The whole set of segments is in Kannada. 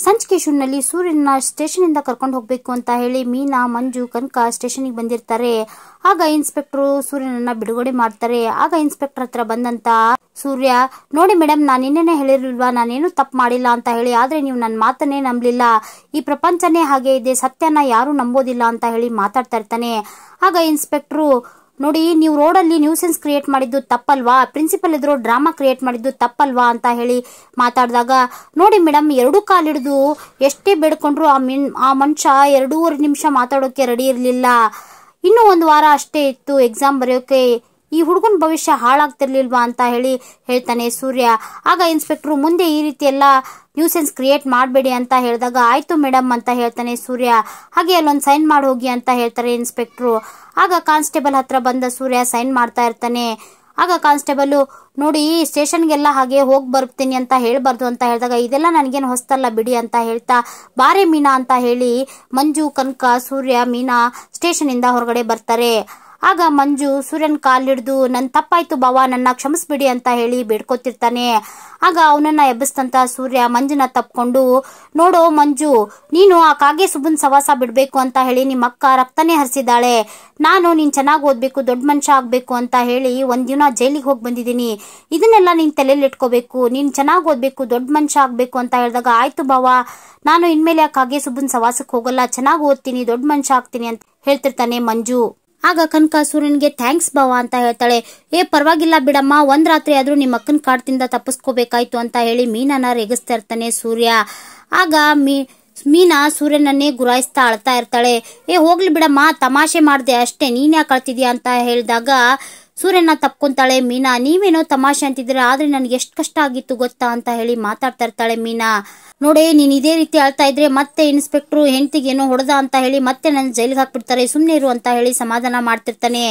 ಸಂಚಿಕೆ ಶೂನ್ಯಲ್ಲಿ ಸೂರ್ಯನ ಸ್ಟೇಷನ್ ಇಂದ ಕರ್ಕೊಂಡು ಹೋಗ್ಬೇಕು ಅಂತ ಹೇಳಿ ಮೀನಾ, ಮಂಜು, ಕನಕ ಸ್ಟೇಷನ್ ಗೆ ಬಂದಿರ್ತಾರೆ. ಆಗ ಇನ್ಸ್ಪೆಕ್ಟರ್ ಸೂರ್ಯನನ್ನ ಬಿಡುಗಡೆ ಮಾಡ್ತಾರೆ. ಆಗ ಇನ್ಸ್ಪೆಕ್ಟರ್ ಹತ್ರ ಬಂದಂತ ಸೂರ್ಯ, ನೋಡಿ ಮೇಡಮ್, ನಾನು ನಿನ್ನೆನೆ ಹೇಳಿರ್ಲಿಲ್ವಾ ನಾನೇನು ತಪ್ಪು ಮಾಡಿಲ್ಲ ಅಂತ ಹೇಳಿ, ಆದ್ರೆ ನೀವು ನನ್ನ ಮಾತನ್ನೇ ನಂಬಲಿಲ್ಲ. ಈ ಪ್ರಪಂಚನೇ ಹಾಗೆ ಇದೆ, ಸತ್ಯನ ಯಾರು ನಂಬೋದಿಲ್ಲ ಅಂತ ಹೇಳಿ ಮಾತಾಡ್ತಾ ಇರ್ತಾನೆ. ಆಗ ಇನ್ಸ್ಪೆಕ್ಟರ್, ನೋಡಿ, ನೀವು ರೋಡಲ್ಲಿ ನ್ಯೂಸೆನ್ಸ್ ಕ್ರಿಯೇಟ್ ಮಾಡಿದ್ದು ತಪ್ಪಲ್ವಾ, ಪ್ರಿನ್ಸಿಪಲ್ ಎದುರು ಡ್ರಾಮಾ ಕ್ರಿಯೇಟ್ ಮಾಡಿದ್ದು ತಪ್ಪಲ್ವಾ ಅಂತ ಹೇಳಿ ಮಾತಾಡಿದಾಗ, ನೋಡಿ ಮೇಡಮ್, ಎರಡು ಕಾಲು ಹಿಡಿದು ಎಷ್ಟೇ ಬೇಡ್ಕೊಂಡ್ರು ಆ ಮನುಷ್ಯ 2.5 ನಿಮಿಷ ಮಾತಾಡೋಕೆ ರೆಡಿ ಇರಲಿಲ್ಲ. ಇನ್ನೂ 1 ವಾರ ಅಷ್ಟೇ ಇತ್ತು ಎಕ್ಸಾಮ್ ಬರೆಯೋಕೆ, ಈ ಹುಡುಗನ ಭವಿಷ್ಯ ಹಾಳಾಗ್ತಿರ್ಲಿಲ್ವಾ ಅಂತ ಹೇಳಿ ಹೇಳ್ತಾನೆ ಸೂರ್ಯ. ಆಗ ಇನ್ಸ್ಪೆಕ್ಟರ್, ಮುಂದೆ ಈ ರೀತಿ ಎಲ್ಲ ನ್ಯೂಸೆನ್ಸ್ ಕ್ರಿಯೇಟ್ ಮಾಡಬೇಡಿ ಅಂತ ಹೇಳಿದಾಗ, ಆಯ್ತು ಮೇಡಮ್ ಅಂತ ಹೇಳ್ತಾನೆ ಸೂರ್ಯ. ಹಾಗೆ ಅಲ್ಲೊಂದು ಸೈನ್ ಮಾಡಿ ಹೋಗಿ ಅಂತ ಹೇಳ್ತಾರೆ ಇನ್ಸ್ಪೆಕ್ಟರ್. ಆಗ ಕಾನ್ಸ್ಟೇಬಲ್ ಹತ್ರ ಬಂದ ಸೂರ್ಯ ಸೈನ್ ಮಾಡ್ತಾ ಇರ್ತಾನೆ. ಆಗ ಕಾನ್ಸ್ಟೇಬಲ್, ನೋಡಿ, ಸ್ಟೇಷನ್ಗೆಲ್ಲ ಹಾಗೆ ಹೋಗಿ ಬರ್ತೀನಿ ಅಂತ ಹೇಳ್ಬಾರ್ದು ಅಂತ ಹೇಳಿದಾಗ, ಇದೆಲ್ಲ ನನಗೇನು ಹೊಸ್ತಲ್ಲ ಬಿಡಿ ಅಂತ ಹೇಳ್ತಾ, ಬಾರೆ ಮೀನಾ ಅಂತ ಹೇಳಿ ಮಂಜು, ಕನಕ, ಸೂರ್ಯ, ಮೀನಾ ಸ್ಟೇಷನ್ ಇಂದ ಹೊರಗಡೆ ಬರ್ತಾರೆ. ಆಗ ಮಂಜು ಸೂರ್ಯನ್ ಕಾಲ್ ಹಿಡಿದು, ನನ್ ತಪ್ಪಾಯ್ತು ಬಾವ, ನನ್ನ ಕ್ಷಮಿಸ್ಬಿಡಿ ಅಂತ ಹೇಳಿ ಬೇಡ್ಕೊತಿರ್ತಾನೆ. ಆಗ ಅವನನ್ನ ಎಬ್ಬಿಸ್ತಂತ ಸೂರ್ಯ ಮಂಜುನ ತಪ್ಕೊಂಡು, ನೋಡೋ ಮಂಜು, ನೀನು ಆ ಕಾಗೆ ಸುಬ್ಬನ್ ಸವಾಸ ಬಿಡ್ಬೇಕು ಅಂತ ಹೇಳಿ ನಿಮ್ಮ ಅಕ್ಕ ರಕ್ತನೇ ಹರಿಸಿದಾಳೆ. ನಾನು ನೀನ್ ಚೆನ್ನಾಗಿ ಓದ್ಬೇಕು, ದೊಡ್ಡ ಮನುಷ್ಯ ಆಗ್ಬೇಕು ಅಂತ ಹೇಳಿ 1 ದಿನ ಜೈಲಿಗೆ ಹೋಗಿ ಬಂದಿದ್ದೀನಿ. ಇದನ್ನೆಲ್ಲ ನೀನ್ ತಲೆಯಲ್ಲಿ ಇಟ್ಕೋಬೇಕು, ನೀನ್ ಚೆನ್ನಾಗಿ ಓದ್ಬೇಕು, ದೊಡ್ಡ ಮನುಷ್ಯ ಆಗ್ಬೇಕು ಅಂತ ಹೇಳಿದಾಗ, ಆಯ್ತು ಬಾವ, ನಾನು ಇನ್ಮೇಲೆ ಆ ಕಾಗೆ ಸುಬ್ಬನ್ ಸವಾಸಕ್ಕೆ ಹೋಗಲ್ಲ, ಚೆನ್ನಾಗಿ ಓದ್ತೀನಿ, ದೊಡ್ಡ ಮನುಷ್ಯ ಆಗ್ತೀನಿ ಅಂತ ಹೇಳ್ತಿರ್ತಾನೆ ಮಂಜು. ಆಗ ಕನಕ ಸೂರ್ಯನ್ಗೆ ಥ್ಯಾಂಕ್ಸ್ ಬಾವ ಅಂತ ಹೇಳ್ತಾಳೆ. ಪರವಾಗಿಲ್ಲ ಬಿಡಮ್ಮ, 1 ರಾತ್ರಿ ಆದ್ರೂ ನಿಮ್ಮ ಅಕ್ಕನ ಕಾಡ್ತಿಂದ ತಪ್ಪಿಸ್ಕೋಬೇಕಾಯ್ತು ಅಂತ ಹೇಳಿ ಮೀನಾನ ರೇಗಿಸ್ತಾ ಇರ್ತಾನೆ ಸೂರ್ಯ. ಆಗ ಮೀನಾ ಸೂರ್ಯನನ್ನೇ ಗುರಾಯಿಸ್ತಾ ಅಳ್ತಾ ಇರ್ತಾಳೆ. ಹೋಗ್ಲಿ ಬಿಡಮ್ಮ, ತಮಾಷೆ ಮಾಡ್ದೆ ಅಷ್ಟೇ, ನೀನ್ ಯಾಕೆ ಅಳ್ತಿದ್ಯಾ ಅಂತ ಹೇಳಿದಾಗ ಸೂರ್ಯನ ತಪ್ಕೊಂತಾಳೆ ಮೀನಾ. ನೀವೇನೋ ತಮಾಷೆ ಅಂತಿದ್ರೆ, ಆದ್ರೆ ನನ್ಗೆ ಎಷ್ಟು ಕಷ್ಟ ಆಗಿತ್ತು ಗೊತ್ತಾ ಅಂತ ಹೇಳಿ ಮಾತಾಡ್ತಾ ಇರ್ತಾಳೆ ಮೀನಾ. ನೋಡಿ, ನೀನ್ ಇದೇ ರೀತಿ ಅಳ್ತಾ ಇದ್ರೆ ಮತ್ತೆ ಇನ್ಸ್ಪೆಕ್ಟರ್ ಹೆಂಡತಿಗೇನೋ ಹೊಡೆದ ಅಂತ ಹೇಳಿ ಮತ್ತೆ ನನ್ನ ಜೈಲಿಗೆ ಹಾಕ್ಬಿಡ್ತಾರೆ, ಸುಮ್ನೆ ಇರು ಅಂತ ಹೇಳಿ ಸಮಾಧಾನ ಮಾಡ್ತಿರ್ತಾನೆ.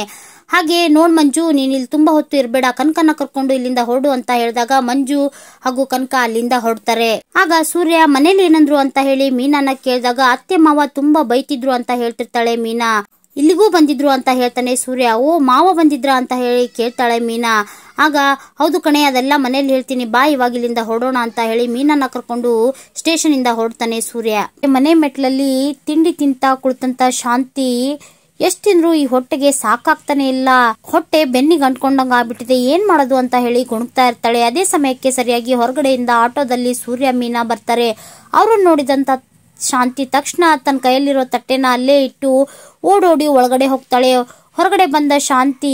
ಹಾಗೆ, ನೋಡ್ ಮಂಜು, ನೀನ್ ಇಲ್ಲಿ ತುಂಬಾ ಹೊತ್ತು ಇರ್ಬೇಡ, ಕನಕನ ಕರ್ಕೊಂಡು ಇಲ್ಲಿಂದ ಹೊರಡು ಅಂತ ಹೇಳಿದಾಗ ಮಂಜು ಹಾಗೂ ಕನಕ ಅಲ್ಲಿಂದ ಹೊರಡ್ತಾರೆ. ಆಗ ಸೂರ್ಯ ಮನೇಲಿ ಏನಂದ್ರು ಅಂತ ಹೇಳಿ ಮೀನಾನ ಕೇಳಿದಾಗ, ಅತ್ತೆ ಮಾವ ತುಂಬಾ ಬೈತಿದ್ರು ಅಂತ ಹೇಳ್ತಿರ್ತಾಳೆ ಮೀನಾ. ಇಲ್ಲಿಗೂ ಬಂದಿದ್ರು ಅಂತ ಹೇಳ್ತಾನೆ ಸೂರ್ಯ. ಮಾವ ಬಂದಿದ್ರ ಅಂತ ಹೇಳಿ ಕೇಳ್ತಾಳೆ ಮೀನಾ. ಆಗ, ಹೌದು ಕಣೆ, ಅದೆಲ್ಲ ಮನೇಲಿ ಹೇಳ್ತೀನಿ, ಬಾ ಇವಾಗ ಇಲ್ಲಿಂದ ಹೊರಡೋಣ ಅಂತ ಹೇಳಿ ಮೀನನ್ನ ಕರ್ಕೊಂಡು ಸ್ಟೇಷನ್ ಇಂದ ಹೊರಡ್ತಾನೆ ಸೂರ್ಯ. ಮನೆ ಮೆಟ್ಲಲ್ಲಿ ತಿಂಡಿ ತಿಂತ ಕುಳಿತಂತ ಶಾಂತಿ, ಎಷ್ಟ್ ತಿಂದ್ರು ಈ ಹೊಟ್ಟೆಗೆ ಸಾಕಾಗ್ತಾನೆ ಇಲ್ಲ, ಹೊಟ್ಟೆ ಬೆನ್ನಿಗೆ ಅಂಟ್ಕೊಂಡಂಗ ಆಗ್ಬಿಟ್ಟಿದೆ, ಏನ್ ಮಾಡೋದು ಅಂತ ಹೇಳಿ ಗುಣಗ್ತಾ ಇರ್ತಾಳೆ. ಅದೇ ಸಮಯಕ್ಕೆ ಸರಿಯಾಗಿ ಹೊರಗಡೆಯಿಂದ ಆಟೋದಲ್ಲಿ ಸೂರ್ಯ, ಮೀನಾ ಬರ್ತಾರೆ. ಅವ್ರನ್ನ ನೋಡಿದಂತ ಶಾಂತಿ ತಕ್ಷಣ ತನ್ನ ಕೈಯಲ್ಲಿರೋ ತಟ್ಟೆನ ಅಲ್ಲೇ ಇಟ್ಟು ಓಡೋಡಿ ಒಳಗಡೆ ಹೋಗ್ತಾಳೆ. ಹೊರಗಡೆ ಬಂದ ಶಾಂತಿ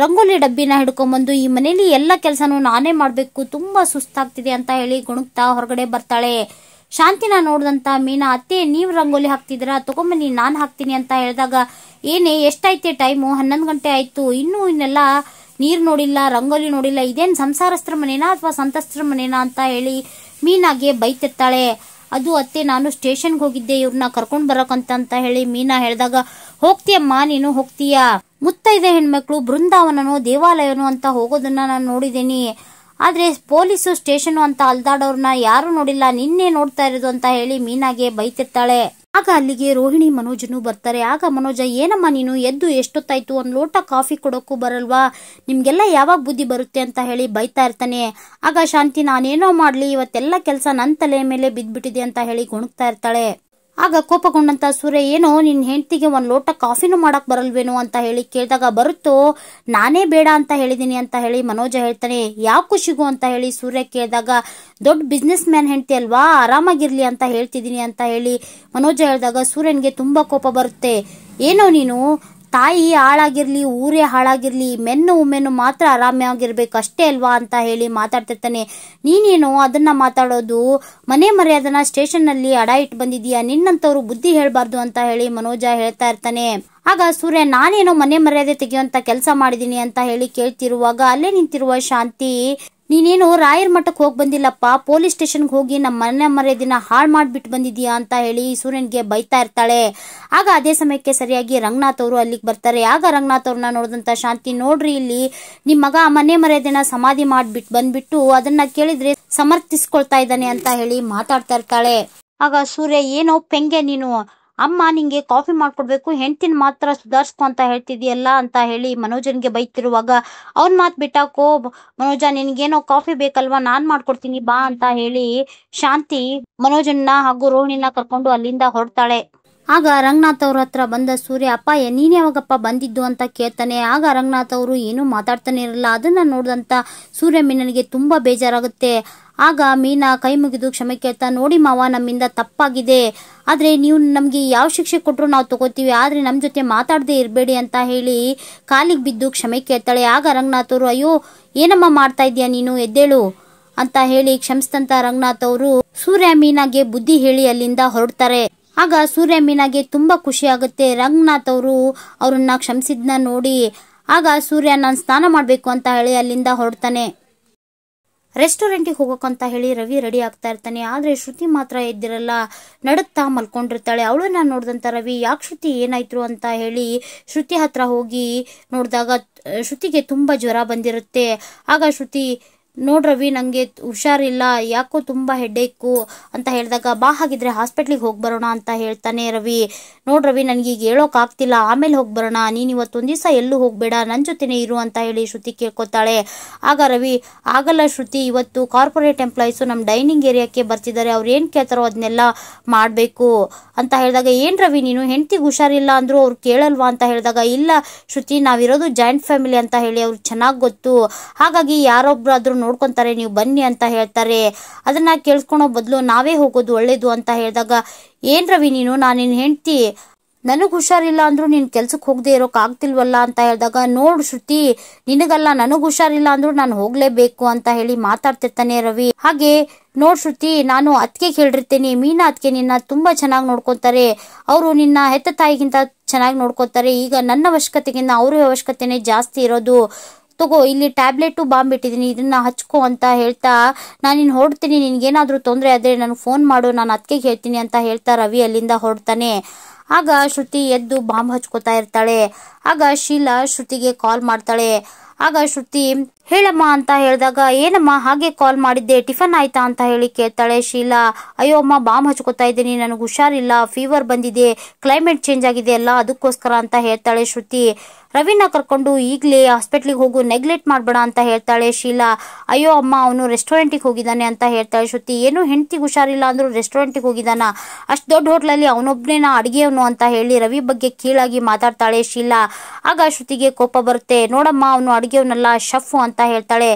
ರಂಗೋಲಿ ಡಬ್ಬಿನ ಹಿಡ್ಕೊಂಡ್ಬಂದು, ಈ ಮನೇಲಿ ಎಲ್ಲ ಕೆಲಸನೂ ನಾನೇ ಮಾಡ್ಬೇಕು, ತುಂಬಾ ಸುಸ್ತಾಗ್ತಿದೆ ಅಂತ ಹೇಳಿ ಗುಣಗ್ತಾ ಹೊರಗಡೆ ಬರ್ತಾಳೆ. ಶಾಂತಿನ ನೋಡಿದಂತ ಮೀನಾ, ಅತ್ತೆ, ನೀವ್ ರಂಗೋಲಿ ಹಾಕ್ತಿದ್ದೀರಾ, ತಗೊಂಬನ್ನಿ ನಾನ್ ಹಾಕ್ತೀನಿ ಅಂತ ಹೇಳಿದಾಗ, ಏನೇ ಎಷ್ಟಾಯ್ತೆ ಟೈಮು, 11 ಗಂಟೆ ಆಯ್ತು, ಇನ್ನೆಲ್ಲ ನೀರ್ ನೋಡಿಲ್ಲ, ರಂಗೋಲಿ ನೋಡಿಲ್ಲ, ಇದೇನ್ ಸಂಸಾರಸ್ತ್ರ ಮನೇನಾ ಅಥವಾ ಸಂತಸ್ತ್ರ ಮನೇನಾ ಅಂತ ಹೇಳಿ ಮೀನಾಗೆ ಬೈತಿರ್ತಾಳೆ. ಅದು ಅತ್ತೆ, ನಾನು ಸ್ಟೇಷನ್ಗೆ ಹೋಗಿದ್ದೆ ಇವ್ರನ್ನ ಕರ್ಕೊಂಡ್ ಬರಕಂತ ಹೇಳಿ ಮೀನಾ ಹೇಳಿದಾಗ, ಹೋಗ್ತೀಯಮ್ಮ, ನೀನು ಹೋಗ್ತೀಯಾ, ಮುತ್ತೈದೆ ಹೆಣ್ಮಕ್ಳು ಬೃಂದಾವನನೋ ದೇವಾಲಯನೋ ಅಂತ ಹೋಗೋದನ್ನ ನಾನು ನೋಡಿದ್ದೀನಿ, ಆದ್ರೆ ಪೊಲೀಸು ಸ್ಟೇಷನ್ ಅಂತ ಅಲ್ದಾಡೋರ್ನ ಯಾರು ನೋಡಿಲ್ಲ, ನಿನ್ನೆ ನೋಡ್ತಾ ಇರೋದು ಅಂತ ಹೇಳಿ ಮೀನಾಗೆ ಬೈತಿರ್ತಾಳೆ. ಆಗ ಅಲ್ಲಿಗೆ ರೋಹಿಣಿ, ಮನೋಜನು ಬರ್ತಾರೆ. ಆಗ ಮನೋಜ, ಏನಮ್ಮ ನೀನು ಎದ್ದು ಎಷ್ಟೊತ್ತಾಯ್ತು, 1 ಲೋಟ ಕಾಫಿ ಕೊಡೋಕ್ಕೂ ಬರಲ್ವಾ, ನಿಮ್ಗೆಲ್ಲ ಯಾವಾಗ ಬುದ್ಧಿ ಬರುತ್ತೆ ಅಂತ ಹೇಳಿ ಬೈತಾ ಇರ್ತಾನೆ. ಆಗ ಶಾಂತಿ, ನಾನೇನೋ ಮಾಡ್ಲಿ, ಇವತ್ತೆಲ್ಲ ಕೆಲಸ ನನ್ನ ತಲೆ ಮೇಲೆ ಬಿದ್ದ್ಬಿಟ್ಟಿದೆ ಅಂತ ಹೇಳಿ ಗುಣಗ್ತಾ ಇರ್ತಾಳೆ. ಆಗ ಕೋಪಗೊಂಡಂತ ಸೂರ್ಯ, ಏನೋ ನಿನ್ ಹೆಂಡತಿಗೆ 1 ಲೋಟ ಕಾಫಿನೂ ಮಾಡಕ್ ಬರಲ್ವೇನೋ ಅಂತ ಹೇಳಿ ಕೇಳಿದಾಗ, ಬರುತ್ತೋ, ನಾನೇ ಬೇಡ ಅಂತ ಹೇಳಿದೀನಿ ಅಂತ ಹೇಳಿ ಮನೋಜ ಹೇಳ್ತಾನೆ. ಯಾವ ಖುಷಿಗೂ ಅಂತ ಹೇಳಿ ಸೂರ್ಯ ಕೇಳಿದಾಗ, ದೊಡ್ಡ ಬಿಸ್ನೆಸ್ ಮ್ಯಾನ್ ಹೆಂಡತಿ ಅಲ್ವಾ, ಆರಾಮಾಗಿರ್ಲಿ ಅಂತ ಹೇಳ್ತಿದೀನಿ ಅಂತ ಹೇಳಿ ಮನೋಜ ಹೇಳಿದಾಗ ಸೂರ್ಯನ್ಗೆ ತುಂಬಾ ಕೋಪ ಬರುತ್ತೆ. ಏನೋ ನೀನು, ತಾಯಿ ಹಾಳಾಗಿರ್ಲಿ, ಊರೇ ಹಾಳಾಗಿರ್ಲಿ, ಮೆನ್ನು ಉಮ್ಮೆನ್ನು ಮಾತ್ರ ಆರಾಮಾಗಿರ್ಬೇಕು ಅಷ್ಟೇ ಅಲ್ವಾ ಅಂತ ಹೇಳಿ ಮಾತಾಡ್ತಿರ್ತಾನೆ. ನೀನೇನೋ ಅದನ್ನ ಮಾತಾಡೋದು, ಮನೆ ಮರ್ಯಾದನ ಸ್ಟೇಷನ್ ನಲ್ಲಿ ಅಡ ಇಟ್ಟು ಬಂದಿದೀಯಾ, ನಿನ್ನಂತವ್ರು ಬುದ್ಧಿ ಹೇಳ್ಬಾರ್ದು ಅಂತ ಹೇಳಿ ಮನೋಜ ಹೇಳ್ತಾ ಇರ್ತಾನೆ. ಆಗ ಸೂರ್ಯ, ನಾನೇನೋ ಮನೆ ಮರ್ಯಾದೆ ತೆಗೆಯುವಂತ ಕೆಲಸ ಮಾಡಿದೀನಿ ಅಂತ ಹೇಳಿ ಕೇಳ್ತಿರುವಾಗ ಅಲ್ಲೇ ನಿಂತಿರುವ ಶಾಂತಿ, ನೀನೇನು ರಾಯರ್ ಮಠಕ್ಕೆ ಹೋಗಿ ಬಂದಿಲ್ಲಪ್ಪ, ಪೊಲೀಸ್ ಸ್ಟೇಷನ್ಗೆ ಹೋಗಿ ನಮ್ಮ ಮನೆ ಮರ್ಯಾದಿನ ಹಾಳು ಮಾಡ್ಬಿಟ್ಟು ಬಂದಿದ್ಯಾ ಅಂತ ಹೇಳಿ ಸೂರ್ಯನ್ಗೆ ಬೈತಾ ಇರ್ತಾಳೆ. ಆಗ ಅದೇ ಸಮಯಕ್ಕೆ ಸರಿಯಾಗಿ ರಂಗನಾಥ್ ಅವರು ಅಲ್ಲಿಗೆ ಬರ್ತಾರೆ. ಆಗ ರಂಗನಾಥ್ ಅವ್ರನ್ನ ನೋಡಿದಂತ ಶಾಂತಿ, ನೋಡ್ರಿ, ಇಲ್ಲಿ ನಿಮ್ ಮಗ ಮನೆ ಮರ್ಯಾದೆನ ಸಮಾಧಿ ಮಾಡ್ಬಿಟ್ಟು ಬಂದ್ಬಿಟ್ಟು ಅದನ್ನ ಕೇಳಿದ್ರೆ ಸಮರ್ಥಿಸ್ಕೊಳ್ತಾ ಇದ್ದಾನೆ ಅಂತ ಹೇಳಿ ಮಾತಾಡ್ತಾ ಇರ್ತಾಳೆ. ಆಗ ಸೂರ್ಯ, ಏನೋ ಪೆಂಗೆ ನೀನು, ಅಮ್ಮ ನಿಂಗೆ ಕಾಫಿ ಮಾಡ್ಕೊಡ್ಬೇಕು, ಹೆಂಡ್ತಿನ ಮಾತ್ರ ಸುಧಾರಿಸ್ಕೊ ಅಂತ ಹೇಳ್ತಿದ್ಯಲ್ಲ ಅಂತ ಹೇಳಿ ಮನೋಜನ್ಗೆ ಬೈತಿರುವಾಗ ಅವನ್ ಮಾತ್ ಬಿಟ್ಟಾಕೋ ಮನೋಜ, ನಿನ್ಗೇನೋ ಕಾಫಿ ಬೇಕಲ್ವಾ, ನಾನ್ ಮಾಡ್ಕೊಡ್ತೀನಿ ಬಾ ಅಂತ ಹೇಳಿ ಶಾಂತಿ ಮನೋಜನ್ನ ಹಾಗೂ ರೋಹಿಣಿನ ಕರ್ಕೊಂಡು ಅಲ್ಲಿಂದ ಹೊರಡ್ತಾಳೆ. ಆಗ ರಂಗನಾಥ್ ಅವ್ರ ಹತ್ರ ಬಂದ ಸೂರ್ಯ, ಅಪ್ಪ ನೀನ್ ಯಾವಾಗಪ್ಪ ಬಂದಿದ್ದು ಅಂತ ಕೇಳ್ತಾನೆ. ಆಗ ರಂಗನಾಥ್ ಅವರು ಏನು ಮಾತಾಡ್ತಾನೆ ಇರಲ್ಲ. ಅದನ್ನ ನೋಡಿದಂತ ಸೂರ್ಯ ಮೀನನಿಗೆ ತುಂಬಾ ಬೇಜಾರಾಗುತ್ತೆ. ಆಗ ಮೀನಾ ಕೈ ಮುಗಿದು ಕ್ಷಮೆ ಕೇಳ್ತಾ, ನೋಡಿ ಮಾವ, ನಮ್ಮಿಂದ ತಪ್ಪಾಗಿದೆ, ಆದ್ರೆ ನೀವು ನಮ್ಗೆ ಯಾವ ಶಿಕ್ಷೆ ಕೊಟ್ರು ನಾವು ತಗೋತೀವಿ, ಆದ್ರೆ ನಮ್ ಜೊತೆ ಮಾತಾಡದೆ ಇರಬೇಡಿ ಅಂತ ಹೇಳಿ ಕಾಲಿಗೆ ಬಿದ್ದು ಕ್ಷಮೆ ಕೇಳ್ತಾಳೆ. ಆಗ ರಂಗನಾಥ್ ಅವರು, ಅಯ್ಯೋ ಏನಮ್ಮ ಮಾಡ್ತಾ ಇದೀಯ ನೀನು, ಎದ್ದೇಳು ಅಂತ ಹೇಳಿ ಕ್ಷಮಿಸಿದಂತ ರಂಗನಾಥ್ ಅವರು ಸೂರ್ಯ ಮೀನಾಗೆ ಬುದ್ಧಿ ಹೇಳಿ ಅಲ್ಲಿಂದ ಹೊರಡ್ತಾರೆ. ಆಗ ಸೂರ್ಯ ಮೀನಾಗೆ ತುಂಬಾ ಖುಷಿ ಆಗುತ್ತೆ. ರಂಗನಾಥ್ ಅವರು ಅವ್ರನ್ನ ಕ್ಷಮಿಸಿದ್ನ ನೋಡಿ ಆಗ ಸೂರ್ಯ ನಾನು ಸ್ನಾನ ಮಾಡ್ಬೇಕು ಅಂತ ಹೇಳಿ ಅಲ್ಲಿಂದ ಹೊರಡ್ತಾನೆ. ರೆಸ್ಟೋರೆಂಟಿಗೆ ಹೋಗೋಕಂತ ಹೇಳಿ ರವಿ ರೆಡಿ ಆಗ್ತಾ ಇರ್ತಾನೆ. ಆದ್ರೆ ಶ್ರುತಿ ಮಾತ್ರ ಎದ್ದಿರಲ್ಲ, ನಡುತ್ತಾ ಮಲ್ಕೊಂಡಿರ್ತಾಳೆ. ಅವಳನ್ನ ನೋಡಿದಂತ ರವಿ, ಯಾಕೆ ಶ್ರುತಿ ಏನಾಯ್ತು ಅಂತ ಹೇಳಿ ಶ್ರುತಿ ಹತ್ರ ಹೋಗಿ ನೋಡಿದಾಗ ಶ್ರುತಿಗೆ ತುಂಬಾ ಜ್ವರ ಬಂದಿರುತ್ತೆ. ಆಗ ಶ್ರುತಿ, ನೋಡ್ ರವಿ, ನಂಗೆ ಹುಷಾರಿಲ್ಲ, ಯಾಕೋ ತುಂಬಾ ಹೆಡ್ಡೇಕು ಅಂತ ಹೇಳಿದಾಗ, ಬಾ ಹಾಗಿದ್ರೆ ಹಾಸ್ಪಿಟ್ಲಿಗೆ ಹೋಗಿ ಬರೋಣ ಅಂತ ಹೇಳ್ತಾನೆ ರವಿ. ನೋಡ್ ರವಿ, ನನ್ಗೀಗ ಹೇಳೋಕ್ ಆಗ್ತಿಲ್ಲ, ಆಮೇಲೆ ಹೋಗಿ ಬರೋಣ, ನೀನ್ ಇವತ್ತೊಂದ್ ದಿವಸ ಎಲ್ಲೂ ಹೋಗ್ಬೇಡ, ನನ್ ಜೊತೆನೆ ಇರು ಅಂತ ಹೇಳಿ ಶ್ರುತಿ ಕೇಳ್ಕೊತಾಳೆ. ಆಗ ರವಿ, ಆಗಲ್ಲ ಶ್ರುತಿ, ಇವತ್ತು ಕಾರ್ಪೊರೇಟ್ ಎಂಪ್ಲಾಯೀಸ್ ನಮ್ ಡೈನಿಂಗ್ ಏರಿಯಾಕ್ಕೆ ಬರ್ತಿದ್ದಾರೆ, ಅವ್ರು ಏನ್ ಕೇಳ್ತಾರೋ ಅದನ್ನೆಲ್ಲ ಮಾಡ್ಬೇಕು ಅಂತ ಹೇಳಿದಾಗ, ಏನ್ ರವಿ ನೀನು, ಹೆಂಡತಿಗೆ ಹುಷಾರಿಲ್ಲ ಅಂದ್ರು ಅವ್ರು ಕೇಳಲ್ವಾ ಅಂತ ಹೇಳಿದಾಗ, ಇಲ್ಲ ಶ್ರುತಿ, ನಾವಿರೋದು ಜಾಯಿಂಟ್ ಫ್ಯಾಮಿಲಿ ಅಂತ ಹೇಳಿ ಅವ್ರು ಚೆನ್ನಾಗ್ ಗೊತ್ತು, ಹಾಗಾಗಿ ಯಾರೊಬ್ರಾದ್ರೂ ನೋಡ್ಕೊಂತಾರೆ, ನೀವು ಬನ್ನಿ ಅಂತ ಹೇಳ್ತಾರೆ, ಅದನ್ನ ಕೇಳಿಸ್ಕೊಳೋ ಬದಲು ನಾವೇ ಹೋಗೋದು ಒಳ್ಳೇದು ಅಂತ ಹೇಳಿದಾಗ, ಏನ್ ರವಿ ನೀನು, ನಾನಿನ್ ಹೆಂಡ್ತಿ, ನನಗ್ ಹುಷಾರಿಲ್ಲ ಅಂದ್ರು ನೀನ್ ಕೆಲ್ಸಕ್ಕೆ ಹೋಗದೆ ಇರೋಕ್ ಆಗ್ತಿಲ್ವಲ್ಲ ಅಂತ ಹೇಳಿದಾಗ, ನೋಡ್ ಶ್ರುತಿ, ನಿನಗಲ್ಲ, ನನಗ್ ಹುಷಾರಿಲ್ಲ ಅಂದ್ರು ನಾನು ಹೋಗ್ಲೇಬೇಕು ಅಂತ ಹೇಳಿ ಮಾತಾಡ್ತಿರ್ತಾನೆ ರವಿ. ಹಾಗೆ ನೋಡ್ ಶ್ರುತಿ, ನಾನು ಅತ್ತಿಗೆ ಹೇಳಿರ್ತೀನಿ, ಮೀನಾ ಅತ್ತಿಗೆ ನಿನ್ನ ತುಂಬಾ ಚೆನ್ನಾಗಿ ನೋಡ್ಕೊತಾರೆ, ಅವರು ನಿನ್ನ ಹೆತ್ತ ತಾಯಿಗಿಂತ ಚೆನ್ನಾಗಿ ನೋಡ್ಕೊತಾರೆ, ಈಗ ನನ್ನ ಅವಶ್ಯಕತೆಗಿಂತ ಅವ್ರ ಅವಶ್ಯಕತೆನೆ ಜಾಸ್ತಿ ಇರೋದು, ತಗೋ ಇಲ್ಲಿ ಟ್ಯಾಬ್ಲೆಟ್ ಬಾಂಬ್ ಇಟ್ಟಿದ್ದೀನಿ, ಇದನ್ನ ಹಚ್ಕೋ ಅಂತ ಹೇಳ್ತಾ, ನಾನು ಹೊರಡ್ತೀನಿ, ನಿನ್ಗೇನಾದ್ರೂ ತೊಂದರೆ ಆದ್ರೆ ನನಗೆ ಫೋನ್ ಮಾಡು, ನಾನು ಅತ್ತಿಗೆ ಹೇಳ್ತೀನಿ ಅಂತ ಹೇಳ್ತಾ ರವಿ ಅಲ್ಲಿಂದ ಹೊರಡ್ತಾನೆ. ಆಗ ಶ್ರುತಿ ಎದ್ದು ಬಾಂಬ್ ಹಚ್ಕೋತಾ ಇರ್ತಾಳೆ. ಆಗ ಶೀಲಾ ಶ್ರುತಿಗೆ ಕಾಲ್ ಮಾಡ್ತಾಳೆ. ಆಗ ಶ್ರುತಿ, ಹೇಳಮ್ಮ ಅಂತ ಹೇಳಿದಾಗ, ಏನಮ್ಮ ಹಾಗೆ ಕಾಲ್ ಮಾಡಿದ್ದೆ, ಟಿಫನ್ ಆಯ್ತಾ ಅಂತ ಹೇಳಿ ಕೇಳ್ತಾಳೆ ಶೀಲಾ. ಅಯ್ಯೋ ಅಮ್ಮ, ಬಾಂಬ್ ಹಚ್ಕೋತಾ ಇದ್ದೀನಿ, ನನಗೆ ಹುಷಾರಿಲ್ಲ, ಫೀವರ್ ಬಂದಿದೆ, ಕ್ಲೈಮೇಟ್ ಚೇಂಜ್ ಆಗಿದೆ ಅಲ್ಲ, ಅದಕ್ಕೋಸ್ಕರ ಅಂತ ಹೇಳ್ತಾಳೆ ಶ್ರುತಿ. ರವಿನ ಕರ್ಕೊಂಡು ಈಗಲೇ ಹಾಸ್ಪಿಟ್ಲಿಗೆ ಹೋಗು, ನೆಗ್ಲೆಕ್ಟ್ ಮಾಡ್ಬೇಡ ಅಂತ ಹೇಳ್ತಾಳೆ ಶೀಲಾ. ಅಯ್ಯೋ ಅಮ್ಮ, ಅವನು ರೆಸ್ಟೋರೆಂಟಿಗೆ ಹೋಗಿದ್ದಾನೆ ಅಂತ ಹೇಳ್ತಾಳೆ ಶ್ರುತಿ. ಏನು ಹೆಂಡತಿಗೆ ಹುಷಾರಿಲ್ಲ ಅಂದ್ರು ರೆಸ್ಟೋರೆಂಟಿಗೆ ಹೋಗಿದ್ದಾನ, ಅಷ್ಟು ದೊಡ್ಡ ಹೋಟ್ಲಲ್ಲಿ ಅವನೊಬ್ಬನೇನ ಅಡಿಗೆಯವನು ಅಂತ ಹೇಳಿ ರವಿ ಬಗ್ಗೆ ಕೀಳಾಗಿ ಮಾತಾಡ್ತಾಳೆ ಶೀಲಾ. ಆಗ ಶ್ರುತಿಗೆ ಕೋಪ ಬರುತ್ತೆ. ನೋಡಮ್ಮ, ಅವನು ಅಡಿಗೆಯವನಲ್ಲ, ಶಫು ಅಂತ ಹೇಳ್ತಾಳೆ.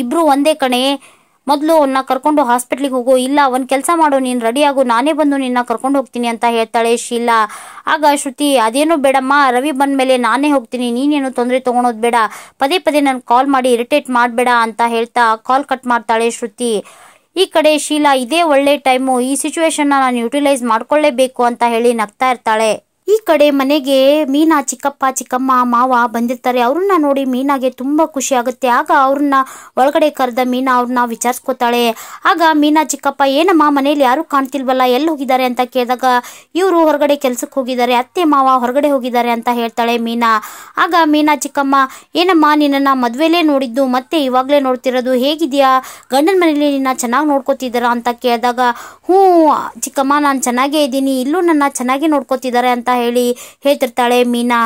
ಇಬ್ರು ಒಂದೇ ಕಣೆ, ಮೊದಲು ಅವನ್ನ ಕರ್ಕೊಂಡು ಹಾಸ್ಪಿಟ್ಲಿಗೆ ಹೋಗು, ಇಲ್ಲ ಒಂದ್ ಕೆಲಸ ಮಾಡು, ನೀನ್ ರೆಡಿ ಆಗು, ನಾನೇ ಬಂದು ನಿನ್ನ ಕರ್ಕೊಂಡು ಹೋಗ್ತೀನಿ ಅಂತ ಹೇಳ್ತಾಳೆ ಶೀಲಾ. ಆಗ ಶ್ರುತಿ, ಅದೇನು ಬೇಡಮ್ಮ, ರವಿ ಬಂದ್ಮೇಲೆ ನಾನೇ ಹೋಗ್ತೀನಿ, ನೀನೇನು ತೊಂದರೆ ತಗೊಳೋದು ಬೇಡ, ಪದೇ ಪದೇ ನನ್ ಕಾಲ್ ಮಾಡಿ ಇರಿಟೇಟ್ ಮಾಡಬೇಡ ಅಂತ ಹೇಳ್ತಾ ಕಾಲ್ ಕಟ್ ಮಾಡ್ತಾಳೆ ಶ್ರುತಿ. ಈ ಕಡೆ ಶೀಲಾ, ಇದೇ ಒಳ್ಳೆ ಟೈಮು, ಈ ಸಿಚುವೇಶನ್ ನಾನು ಯುಟಿಲೈಸ್ ಮಾಡ್ಕೊಳ್ಳೇಬೇಕು ಅಂತ ಹೇಳಿ ನಗ್ತಾ ಇರ್ತಾಳೆ. ಈ ಕಡೆ ಮನೆಗೆ ಮೀನಾ ಚಿಕ್ಕಪ್ಪ ಚಿಕ್ಕಮ್ಮ ಮಾವ ಬಂದಿರ್ತಾರೆ. ಅವ್ರನ್ನ ನೋಡಿ ಮೀನಾಗೆ ತುಂಬಾ ಖುಷಿ ಆಗುತ್ತೆ. ಆಗ ಅವ್ರನ್ನ ಒಳಗಡೆ ಕರೆದ ಮೀನಾ ಅವ್ರನ್ನ ವಿಚಾರಿಸ್ಕೊತಾಳೆ. ಆಗ ಮೀನಾ ಚಿಕ್ಕಪ್ಪ, ಏನಮ್ಮ ಮನೇಲಿ ಯಾರು ಕಾಣ್ತಿಲ್ವಲ್ಲ, ಎಲ್ಲಿ ಹೋಗಿದ್ದಾರೆ ಅಂತ ಕೇಳಿದಾಗ, ಇವರು ಹೊರಗಡೆ ಕೆಲ್ಸಕ್ಕೆ ಹೋಗಿದ್ದಾರೆ, ಅತ್ತೆ ಮಾವ ಹೊರಗಡೆ ಹೋಗಿದ್ದಾರೆ ಅಂತ ಹೇಳ್ತಾಳೆ ಮೀನಾ. ಆಗ ಮೀನಾ ಚಿಕ್ಕಮ್ಮ, ಏನಮ್ಮ ನಿನ್ನನ್ನ ಮದ್ವೆಲೇ ನೋಡಿದ್ದು, ಮತ್ತೆ ಇವಾಗ್ಲೇ ನೋಡ್ತಿರೋದು, ಹೇಗಿದ್ಯಾ, ಗಂಡನ ಮನೇಲಿ ನಿನ್ನ ಚೆನ್ನಾಗಿ ನೋಡ್ಕೋತಿದ್ದಾರ ಅಂತ ಕೇಳಿದಾಗ, ಹ್ಞೂ ಚಿಕ್ಕಮ್ಮ, ನಾನು ಚೆನ್ನಾಗೇ ಇದ್ದೀನಿ, ಇಲ್ಲೂ ನನ್ನ ಚೆನ್ನಾಗಿ ನೋಡ್ಕೋತಿದ್ದಾರೆ ಅಂತ ಹೇಳಿ ಹೇಳ್ತಿರ್ತಾಳೆ ಮೀನಾ.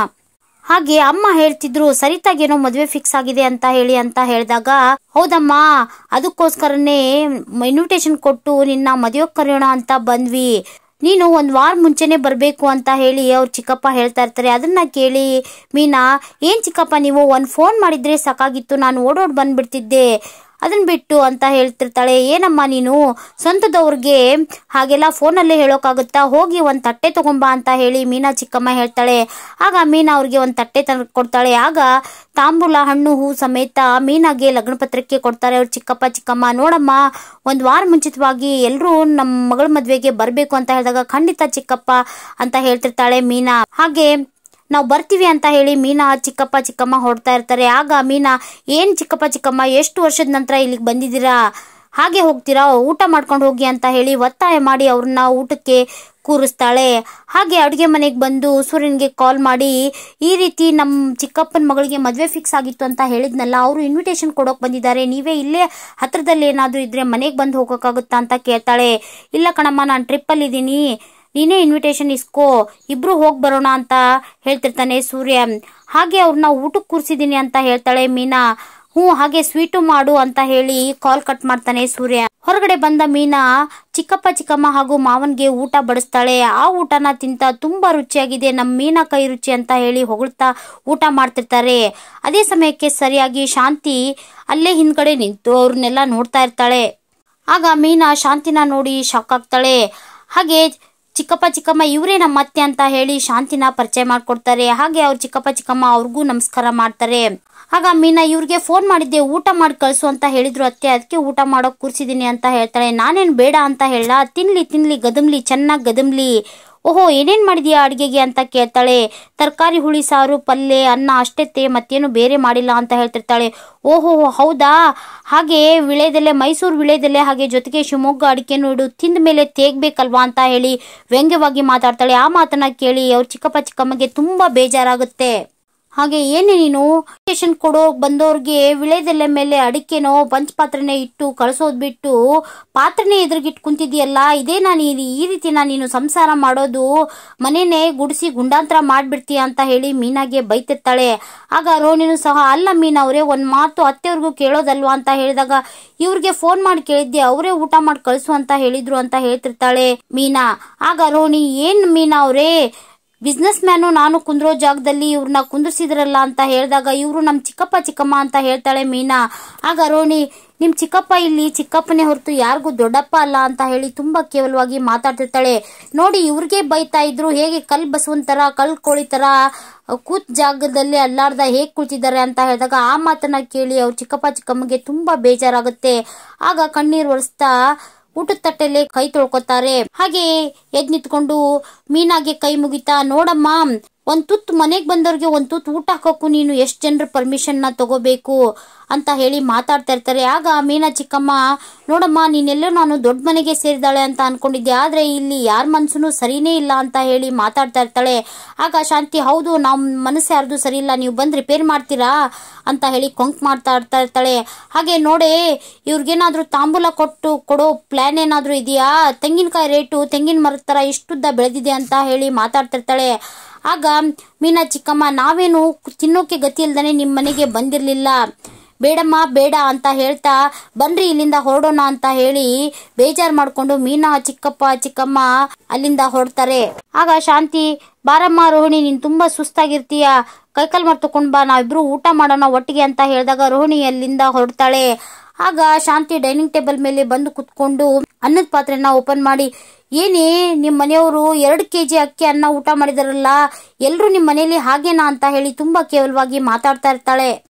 ಹಾಗೆ ಅಮ್ಮ ಹೇಳ್ತಿದ್ರು, ಸರಿತಾಗೇನೋ ಮದ್ವೆ ಫಿಕ್ಸ್ ಆಗಿದೆ ಅಂತ ಹೇಳಿದಾಗ, ಹೌದಮ್ಮ, ಅದಕ್ಕೋಸ್ಕರನೇ ಇನ್ವಿಟೇಷನ್ ಕೊಟ್ಟು ನಿನ್ನ ಮದುವೆಗೆ ಕರೆಯೋಣ ಅಂತ ಬಂದ್ವಿ, ನೀನು ಒಂದ್ ವಾರ ಮುಂಚೆನೆ ಬರ್ಬೇಕು ಅಂತ ಹೇಳಿ ಅವ್ರ ಚಿಕ್ಕಪ್ಪ ಹೇಳ್ತಾ ಇರ್ತಾರೆ. ಅದನ್ನ ಕೇಳಿ ಮೀನಾ, ಏನ್ ಚಿಕ್ಕಪ್ಪ ನೀವು ಒಂದ್ ಫೋನ್ ಮಾಡಿದ್ರೆ ಸಾಕಾಗಿತ್ತು, ನಾನು ಓಡೋಡ್ ಬಂದ್ಬಿಡ್ತಿದ್ದೆ, ಅದನ್ ಬಿಟ್ಟು ಅಂತ ಹೇಳ್ತಿರ್ತಾಳೆ. ಏನಮ್ಮ ನೀನು ಸ್ವಂತದವ್ರಿಗೆ ಹಾಗೆಲ್ಲ ಫೋನಲ್ಲೇ ಹೇಳೋಕ್ಕಾಗುತ್ತಾ, ಹೋಗಿ ಒಂದ್ ತಟ್ಟೆ ತಗೊಂಬಾ ಅಂತ ಹೇಳಿ ಮೀನಾ ಚಿಕ್ಕಮ್ಮ ಹೇಳ್ತಾಳೆ. ಆಗ ಮೀನಾ ಅವ್ರಿಗೆ ಒಂದ್ ತಟ್ಟೆ ತಂದು ಕೊಡ್ತಾಳೆ. ಆಗ ತಾಂಬೂಲ ಹಣ್ಣು ಹೂ ಸಮೇತ ಮೀನಾಗೆ ಲಗ್ನ ಪತ್ರಿಕೆ ಕೊಡ್ತಾರೆ ಅವ್ರ ಚಿಕ್ಕಪ್ಪ ಚಿಕ್ಕಮ್ಮ. ನೋಡಮ್ಮ, ಒಂದ್ ವಾರ ಮುಂಚಿತವಾಗಿ ಎಲ್ರೂ ನಮ್ಮ ಮಗಳ ಮದ್ವೆಗೆ ಬರ್ಬೇಕು ಅಂತ ಹೇಳಿದಾಗ, ಖಂಡಿತ ಚಿಕ್ಕಪ್ಪ ಅಂತ ಹೇಳ್ತಿರ್ತಾಳೆ ಮೀನಾ. ಹಾಗೆ ನಾವು ಬರ್ತೀವಿ ಅಂತ ಹೇಳಿ ಮೀನಾ ಚಿಕ್ಕಪ್ಪ ಚಿಕ್ಕಮ್ಮ ಹೊರಡ್ತಾ ಇರ್ತಾರೆ. ಆಗ ಮೀನಾ, ಏನ್ ಚಿಕ್ಕಪ್ಪ ಚಿಕ್ಕಮ್ಮ, ಎಷ್ಟು ವರ್ಷದ ನಂತರ ಇಲ್ಲಿಗೆ ಬಂದಿದ್ದೀರಾ, ಹಾಗೆ ಹೋಗ್ತೀರಾ, ಊಟ ಮಾಡ್ಕೊಂಡು ಹೋಗಿ ಅಂತ ಹೇಳಿ ಒತ್ತಾಯ ಮಾಡಿ ಅವ್ರನ್ನ ಊಟಕ್ಕೆ ಕೂರಿಸ್ತಾಳೆ. ಹಾಗೆ ಅಡುಗೆ ಮನೆಗೆ ಬಂದು ಸೂರ್ಯನ್ಗೆ ಕಾಲ್ ಮಾಡಿ, ಈ ರೀತಿ ನಮ್ಮ ಚಿಕ್ಕಪ್ಪನ ಮಗಳಿಗೆ ಮದುವೆ ಫಿಕ್ಸ್ ಆಗಿತ್ತು ಅಂತ ಹೇಳಿದ್ನಲ್ಲ, ಅವರು ಇನ್ವಿಟೇಷನ್ ಕೊಡೋಕೆ ಬಂದಿದ್ದಾರೆ, ನೀವೇ ಇಲ್ಲೇ ಹತ್ರದಲ್ಲಿ ಏನಾದರೂ ಇದ್ರೆ ಮನೆಗೆ ಬಂದು ಹೋಗೋಕ್ಕಾಗುತ್ತಾ ಅಂತ ಕೇಳ್ತಾಳೆ. ಇಲ್ಲ ಕಣಮ್ಮ, ನಾನು ಟ್ರಿಪ್ಪಲ್ಲಿ ಇದ್ದೀನಿ, ನೀನೇ ಇನ್ವಿಟೇಷನ್ ಇಸ್ಕೋ, ಇಬ್ರು ಹೋಗ್ ಬರೋಣ ಅಂತ ಹೇಳ್ತಿರ್ತಾನೆ ಸೂರ್ಯ. ಹಾಗೆ ಅವ್ರನ್ನ ಊಟಕ್ಕೆ ಕೂರ್ಸಿದೀನಿ ಅಂತ ಹೇಳ್ತಾಳೆ ಮೀನಾ. ಹಾಗೆ ಸ್ವೀಟು ಮಾಡು ಅಂತ ಹೇಳಿ ಕಾಲ್ ಕಟ್ ಮಾಡ್ತಾನೆ ಸೂರ್ಯ. ಹೊರಗಡೆ ಬಂದ ಮೀನಾ ಚಿಕ್ಕಪ್ಪ ಚಿಕ್ಕಮ್ಮ ಹಾಗೂ ಮಾವನ್ಗೆ ಊಟ ಬಡಿಸ್ತಾಳೆ. ಆ ಊಟನ ತಿಂತ ತುಂಬಾ ರುಚಿಯಾಗಿದೆ, ನಮ್ ಮೀನಾ ಕೈ ರುಚಿ ಅಂತ ಹೇಳಿ ಹೊಗಳ್ತಾ ಊಟ ಮಾಡ್ತಿರ್ತಾರೆ. ಅದೇ ಸಮಯಕ್ಕೆ ಸರಿಯಾಗಿ ಶಾಂತಿ ಅಲ್ಲೇ ಹಿಂದ್ಗಡೆ ನಿಂತು ಅವ್ರನ್ನೆಲ್ಲ ನೋಡ್ತಾ ಇರ್ತಾಳೆ. ಆಗ ಮೀನಾ ಶಾಂತಿನ ನೋಡಿ ಶಾಕ್ ಆಗ್ತಾಳೆ. ಹಾಗೆ ಚಿಕ್ಕಪ್ಪ ಚಿಕ್ಕಮ್ಮ ಇವರೇ ನಮ್ಮ ಅತ್ತೆ ಅಂತ ಹೇಳಿ ಶಾಂತಿನ ಪರಿಚಯ ಮಾಡ್ಕೊಡ್ತಾರೆ. ಹಾಗೆ ಅವ್ರ ಚಿಕ್ಕಪ್ಪ ಚಿಕ್ಕಮ್ಮ ಅವ್ರಿಗೂ ನಮಸ್ಕಾರ ಮಾಡ್ತಾರೆ. ಆಗ ಮೀನಾ ಇವ್ರಿಗೆ ಫೋನ್ ಮಾಡಿದ್ದೆ, ಊಟ ಮಾಡಿ ಕಳ್ಸು ಅಂತ ಹೇಳಿದ್ರು ಅತ್ತೆ, ಅದಕ್ಕೆ ಊಟ ಮಾಡೋಕ್ ಕೂರ್ಸಿದೀನಿ ಅಂತ ಹೇಳ್ತಾಳೆ. ನಾನೇನ್ ಬೇಡ ಅಂತ ಹೇಳ, ತಿನ್ಲಿ ಗದಮ್ಲಿ, ಚೆನ್ನಾಗಿ ಗದಮ್ಲಿ. ಓಹೋ, ಏನೇನ್ ಮಾಡಿದ್ಯಾ ಅಡ್ಗೆಗೆ ಅಂತ ಕೇಳ್ತಾಳೆ. ತರಕಾರಿ, ಹುಳಿ ಸಾರು, ಪಲ್ಯ, ಅನ್ನ ಅಷ್ಟೇ, ಮತ್ತೇನು ಬೇರೆ ಮಾಡಿಲ್ಲ ಅಂತ ಹೇಳ್ತಿರ್ತಾಳೆ. ಓಹೋ ಹೌದಾ, ಹಾಗೆ ವಿಳೆದೆಲೆ, ಮೈಸೂರು ವಿಳೆದೆಲೆ, ಹಾಗೆ ಜೊತೆಗೆ ಶಿವಮೊಗ್ಗ ಅಡಿಕೆನು ಇಡು, ತಿಂದ ಮೇಲೆ ತೇಗ್ಬೇಕಲ್ವಾ ಅಂತ ಹೇಳಿ ವ್ಯಂಗ್ಯವಾಗಿ ಮಾತಾಡ್ತಾಳೆ. ಆ ಮಾತನ್ನ ಕೇಳಿ ಅವ್ರ ಚಿಕ್ಕಪ್ಪ ಚಿಕ್ಕಮ್ಮಗೆ ತುಂಬಾ ಬೇಜಾರಾಗುತ್ತೆ. ಹಾಗೆ ಏನೇ ನೀನು ಸ್ಟೇಷನ್ ಕೊಡೋ ಬಂದವ್ರಿಗೆ ವಿಳೆದೆಲೆ ಮೇಲೆ ಅಡಿಕೆನೋ ಪಂಚಪಾತ್ರೆನೇ ಇಟ್ಟು ಕಳ್ಸೋದ್ ಬಿಟ್ಟು ಪಾತ್ರೆನೇ ಎದುರುಗಿಟ್ಟು ಕುಂತಿದ್ಯಲ್ಲ, ಇದೇನಾ ಈ ರೀತಿನ ನೀನು ಸಂಸಾರ ಮಾಡೋದು, ಮನೇನೆ ಗುಡಿಸಿ ಗುಂಡಾಂತರ ಮಾಡ್ಬಿಡ್ತೀಯ ಅಂತ ಹೇಳಿ ಮೀನಾಗೆ ಬೈತಿರ್ತಾಳೆ. ಆಗ ರೋಹಿಣಿನೂ ಸಹ, ಅಲ್ಲ ಮೀನಾ ಅವರೇ, ಒಂದ್ ಮಾತು ಅತ್ತೆಯವ್ರಿಗೂ ಕೇಳೋದಲ್ವಾ ಅಂತ ಹೇಳಿದಾಗ, ಇವ್ರಿಗೆ ಫೋನ್ ಮಾಡಿ ಕೇಳಿದ್ದೆ, ಅವರೇ ಊಟ ಮಾಡಿ ಕಳ್ಸು ಅಂತ ಹೇಳಿದ್ರು ಅಂತ ಹೇಳ್ತಿರ್ತಾಳೆ ಮೀನಾ. ಆಗ ರೋಹಿಣಿ, ಏನ್ ಮೀನಾ ಅವರೇ, ಬಿಸ್ನೆಸ್ ಮ್ಯಾನು ನಾನು ಕುಂದ್ರೋ ಜಾಗದಲ್ಲಿ ಇವ್ರನ್ನ ಕುಂದ್ರಿಸಿದ್ರಲ್ಲ ಅಂತ ಹೇಳಿದಾಗ, ಇವ್ರು ನಮ್ ಚಿಕ್ಕಪ್ಪ ಚಿಕ್ಕಮ್ಮ ಅಂತ ಹೇಳ್ತಾಳೆ ಮೀನಾ. ಆಗ ರೋಹಿಣಿ, ನಿಮ್ ಚಿಕ್ಕಪ್ಪ ಇಲ್ಲಿ ಚಿಕ್ಕಪ್ಪನೇ ಹೊರತು ಯಾರಿಗೂ ದೊಡ್ಡಪ್ಪ ಅಲ್ಲ ಅಂತ ಹೇಳಿ ತುಂಬಾ ಕೇವಲವಾಗಿ ಮಾತಾಡ್ತಿರ್ತಾಳೆ. ನೋಡಿ, ಇವ್ರಿಗೆ ಬೈತಾ ಇದ್ರು, ಹೇಗೆ ಕಲ್ ಬಸವಂತರ ಕಲ್ ಕೋಳಿ ತರ ಕೂತ್ ಜಾಗದಲ್ಲಿ ಅಲ್ಲಾಡ್ದ ಹೇಗ್ ಕೂತಿದ್ದಾರೆ ಅಂತ ಹೇಳಿದಾಗ, ಆ ಮಾತನ್ನ ಕೇಳಿ ಅವ್ರ ಚಿಕ್ಕಪ್ಪ ಚಿಕ್ಕಮ್ಮಗೆ ತುಂಬಾ ಬೇಜಾರಾಗುತ್ತೆ. ಆಗ ಕಣ್ಣೀರ್ ಒರೆಸ್ತಾ ಊಟದ ತಟ್ಟೆಲೆ ಕೈ ತೊಳ್ಕೊತಾರೆ. ಹಾಗೆ ಎದ್ ನಿಂತ್ಕೊಂಡು ಮೀನಾಗೆ ಕೈ ಮುಗಿತಾ, ನೋಡಮ್ಮ, ಒಂದ್ ತುತ್ತು ಮನೆಗ್ ಬಂದವ್ರಿಗೆ ಒಂದ್ ತುತ್ತು ಊಟ ಹಾಕೋಕು ನೀನು ಎಷ್ಟ್ ಜನರ ಪರ್ಮಿಷನ್ ನ ತಗೋಬೇಕು ಅಂತ ಹೇಳಿ ಮಾತಾಡ್ತಾ ಇರ್ತಾರೆ. ಆಗ ಮೀನಾ ಚಿಕ್ಕಮ್ಮ, ನೋಡಮ್ಮ, ನೀನೆಲ್ಲೋ ನಾನು ದೊಡ್ಡ ಮನೆಗೆ ಸೇರಿದಾಳೆ ಅಂತ ಅನ್ಕೊಂಡಿದ್ದೆ, ಆದ್ರೆ ಇಲ್ಲಿ ಯಾರ ಮನ್ಸುನು ಸರಿನೇ ಇಲ್ಲ ಅಂತ ಹೇಳಿ ಮಾತಾಡ್ತಾ ಇರ್ತಾಳೆ. ಆಗ ಶಾಂತಿ, ಹೌದು, ನಮ್ ಮನಸ್ಸು ಯಾರ್ದು ಸರಿ ಇಲ್ಲ, ನೀವು ಬಂದ್ ರಿಪೇರ್ ಮಾಡ್ತೀರಾ ಅಂತ ಹೇಳಿ ಕೊಂಕ್ ಮಾಡ್ತಾ ಇರ್ತಾಳೆ. ಹಾಗೆ ನೋಡೇ, ಇವ್ರಿಗೇನಾದ್ರೂ ತಾಂಬೂಲ ಕೊಡೋ ಪ್ಲಾನ್ ಏನಾದ್ರೂ ಇದೆಯಾ, ತೆಂಗಿನಕಾಯಿ ರೇಟು ತೆಂಗಿನ ಮರದ ತರ ಇಷ್ಟುದ್ದ ಬೆಳೆದಿದೆ ಅಂತ ಹೇಳಿ ಮಾತಾಡ್ತಿರ್ತಾಳೆ. ಆಗ ಮೀನಾ ಚಿಕ್ಕಮ್ಮ, ನಾವೇನು ತಿನ್ನೋಕೆ ಗತಿ ಇಲ್ದಾನೆ ನಿಮ್ ಮನೆಗೆ ಬಂದಿರ್ಲಿಲ್ಲ, ಬೇಡಮ್ಮ ಬೇಡ ಅಂತ ಹೇಳ್ತಾ, ಬನ್ರಿ ಇಲ್ಲಿಂದ ಹೊರಡೋಣ ಅಂತ ಹೇಳಿ ಬೇಜಾರ್ ಮಾಡ್ಕೊಂಡು ಮೀನಾ ಚಿಕ್ಕಪ್ಪ ಚಿಕ್ಕಮ್ಮ ಅಲ್ಲಿಂದ ಹೊರಡ್ತಾರೆ. ಆಗ ಶಾಂತಿ, ಬಾರಮ್ಮ ರೋಹಿಣಿ, ನೀನ್ ತುಂಬಾ ಸುಸ್ತಾಗಿರ್ತೀಯ, ಕೈಕಾಲ್ ತಕೊಂಡ್ ಬಾ, ನಾವಿಬ್ರು ಊಟ ಮಾಡೋಣ ಒಟ್ಟಿಗೆ ಅಂತ ಹೇಳಿದಾಗ ರೋಹಿಣಿ ಅಲ್ಲಿಂದ ಹೊರಡ್ತಾಳೆ. ಆಗ ಶಾಂತಿ ಡೈನಿಂಗ್ ಟೇಬಲ್ ಮೇಲೆ ಬಂದು ಕುತ್ಕೊಂಡು ಅನ್ನದ ಪಾತ್ರೆನ ಓಪನ್ ಮಾಡಿ, ಏನೇ ನಿಮ್ ಮನೆಯವರು 2 kg ಅಕ್ಕಿ ಅನ್ನ ಊಟ ಮಾಡಿದಾರಲ್ಲ, ಎಲ್ರು ನಿಮ್ ಮನೇಲಿ ಹಾಗೇನಾ ಅಂತ ಹೇಳಿ ತುಂಬಾ ಕೇವಲವಾಗಿ ಮಾತಾಡ್ತಾ ಇರ್ತಾಳೆ.